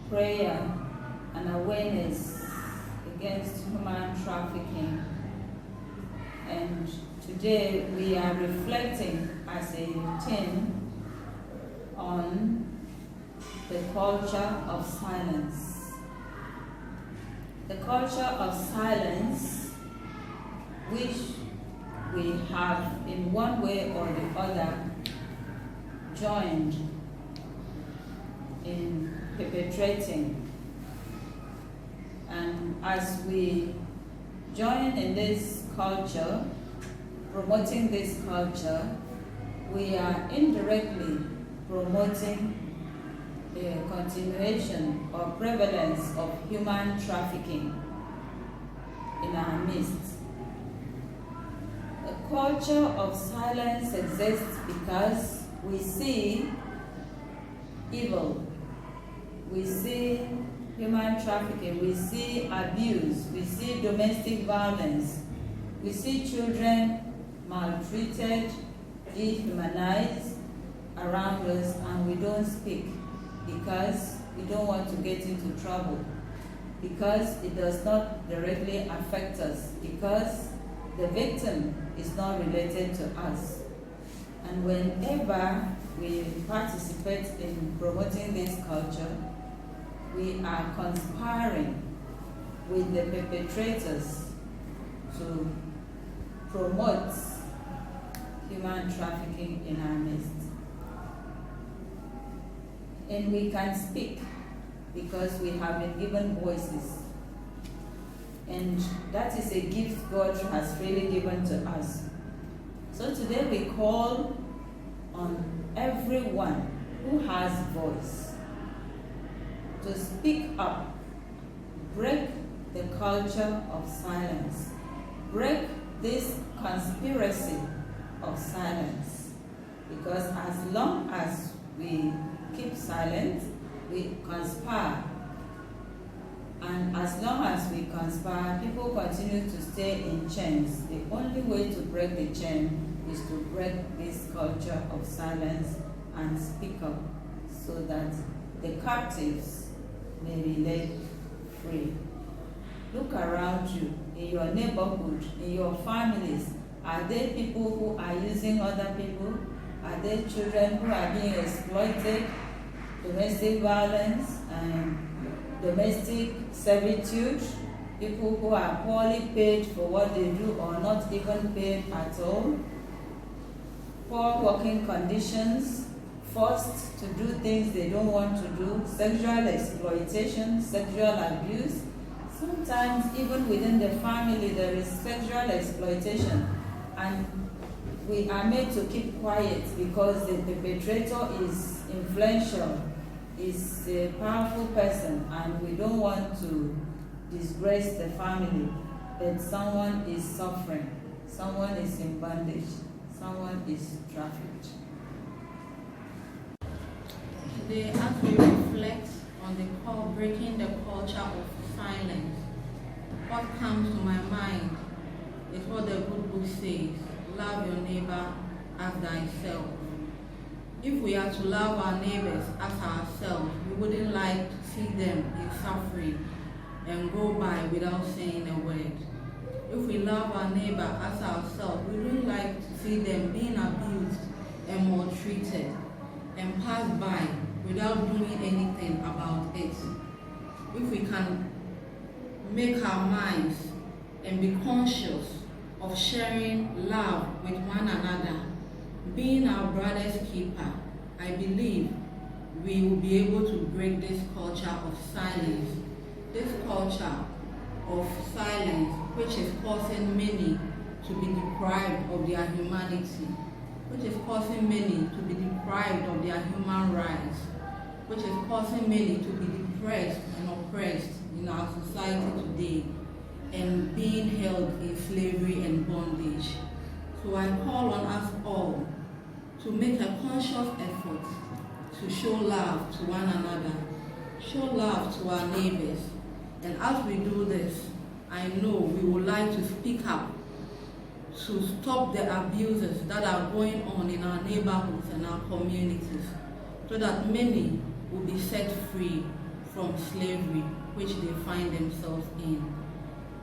prayer and awareness against human trafficking. And today we are reflecting as a team on the culture of silence. The culture of silence, which we have in one way or the other joined in perpetrating. And as we join in this culture, promoting this culture, we are indirectly promoting the continuation or prevalence of human trafficking in our midst. A culture of silence exists because we see evil, we see human trafficking, we see abuse, we see domestic violence, we see children maltreated, dehumanized around us, and we don't speak because we don't want to get into trouble, because it does not directly affect us, because the victim is not related to us. And whenever we participate in promoting this culture, we are conspiring with the perpetrators to promote human trafficking in our midst. And we can speak because we have been given voices. And that is a gift God has freely given to us. So today we call on everyone who has voice to speak up, break the culture of silence, break this conspiracy of silence. Because as long as we keep silent, we conspire. And as long as we conspire, people continue to stay in chains. The only way to break the chain is to break this culture of silence and speak up so that the captives may be let free. Look around you, in your neighborhood, in your families. Are there people who are using other people? Are there children who are being exploited? Domestic violence and domestic servitude, people who are poorly paid for what they do or not even paid at all, poor working conditions, forced to do things they don't want to do, sexual exploitation, sexual abuse. Sometimes even within the family there is sexual exploitation, and we are made to keep quiet because the perpetrator is influential, is a powerful person, and we don't want to disgrace the family. But someone is suffering, someone is in bondage, someone is trafficked. Today, as we reflect on breaking the culture of silence, what comes to my mind is what the good book says: love your neighbor as thyself. If we are to love our neighbors as ourselves, we wouldn't like to see them in suffering and go by without saying a word. If we love our neighbor as ourselves, we wouldn't like to see them being abused and maltreated and pass by without doing anything about it. If we can make our minds and be conscious of sharing love with one another, being our brother's keeper, I believe we will be able to break this culture of silence. This culture of silence, which is causing many to be deprived of their humanity, which is causing many to be deprived of their human rights, which is causing many to be depressed and oppressed in our society today, and being held in slavery and bondage. So I call on us all to make a conscious effort to show love to one another, show love to our neighbors. And as we do this, I know we would like to speak up to stop the abuses that are going on in our neighborhoods and our communities, so that many will be set free from slavery which they find themselves in.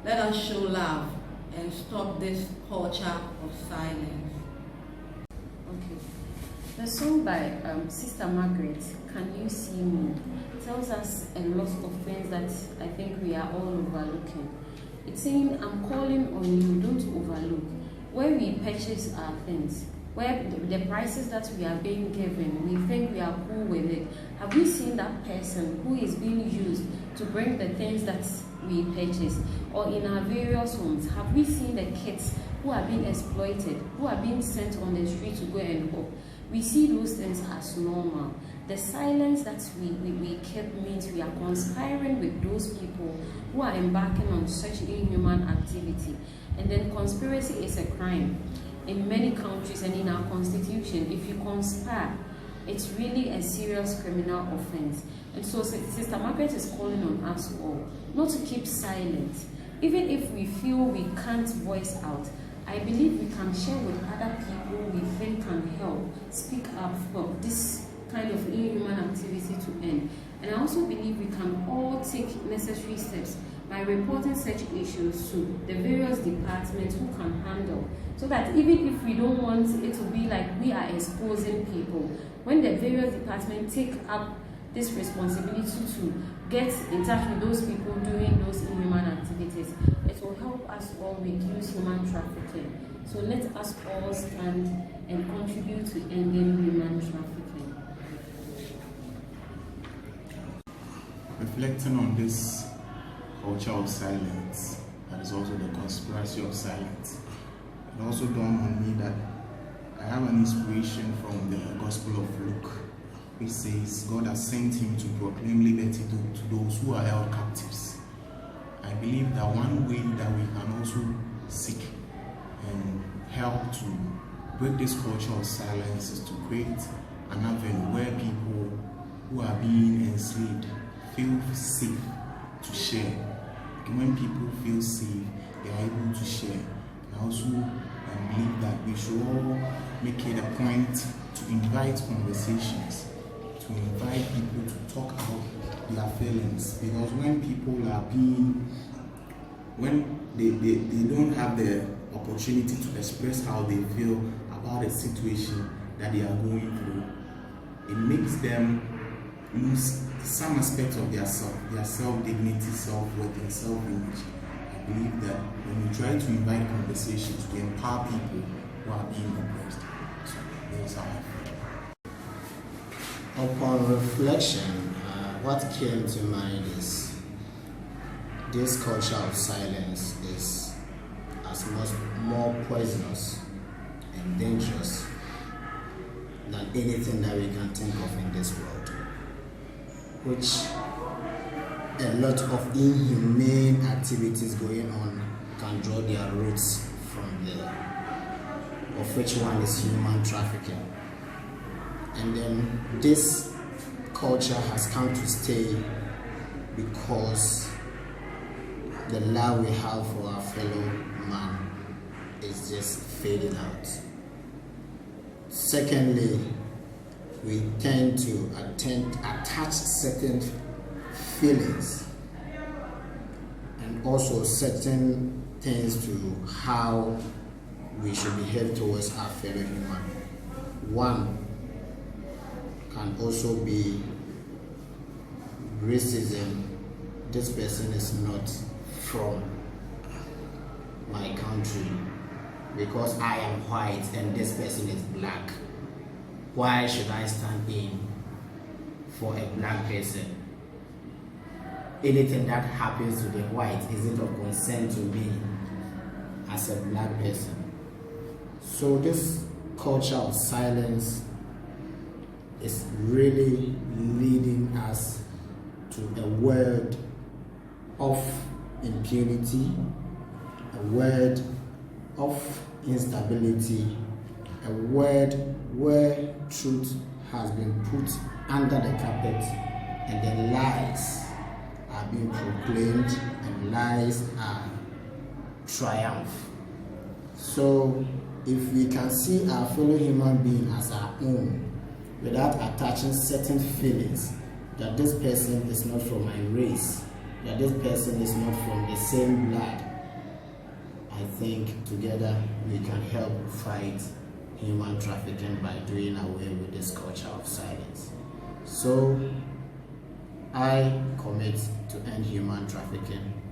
Let us show love and stop this culture of silence. Okay. The song by Sister Margaret, Can You See Me, tells us a lot of things that I think we are all overlooking. It's saying, I'm calling on you, don't overlook. Where we purchase our things, where the prices that we are being given, we think we are cool with it. Have we seen that person who is being used to bring the things that we purchase? Or in our various homes, have we seen the kids who are being exploited, who are being sent on the street to go and work? We see those things as normal. The silence that we keep means we are conspiring with those people who are embarking on such inhuman activity. And then conspiracy is a crime. In many countries and in our constitution, if you conspire, it's really a serious criminal offense. And so Sister Margaret is calling on us all not to keep silent. Even if we feel we can't voice out, I believe we can share with other people we think can help speak up for this kind of inhuman activity to end. And I also believe we can all take necessary steps by reporting such issues to the various departments who can handle, so that even if we don't want it to be like we are exposing people, when the various departments take up this responsibility to get in touch with those people doing those inhuman activities, it will help us all reduce human trafficking. So let us all stand and contribute to ending human trafficking. Reflecting on this culture of silence, that is also the conspiracy of silence, it also dawned on me that I have an inspiration from the Gospel of Luke, which says God has sent him to proclaim liberty to those who are held captives. I believe that one way that we can also seek and help to break this culture of silence is to create an avenue where people who are being enslaved feel safe to share. When people feel safe, they are able to share. I also believe that we should all make it a point to invite conversations, to invite people to talk out their feelings. Because when people are being, when they don't have the opportunity to express how they feel about a situation that they are going through, it makes them lose some aspects of their self-dignity, self-worth, and self-image. I believe that when we try to invite conversations, we empower people who are being oppressed. So that's how I feel. Upon reflection, what came to mind is this culture of silence is as much more poisonous and dangerous than anything that we can think of in this world, which a lot of inhumane activities going on can draw their roots from there, of which one is human trafficking. And then this culture has come to stay because the love we have for our fellow man is just fading out. Secondly, we tend to attach certain feelings and also certain things to how we should behave towards our fellow human. One can also be racism. This person is not from my country because I am white and this person is black. Why should I stand in for a black person? Anything that happens to the white isn't of concern to me as a black person. So this culture of silence is really leading us to a world of impunity, a world of instability, a world where truth has been put under the carpet and then lies are being proclaimed and lies are triumph. So if we can see our fellow human being as our own without attaching certain feelings that this person is not from my race, that this person is not from the same blood, I think together we can help fight human trafficking by doing away with this culture of silence. So I commit to end human trafficking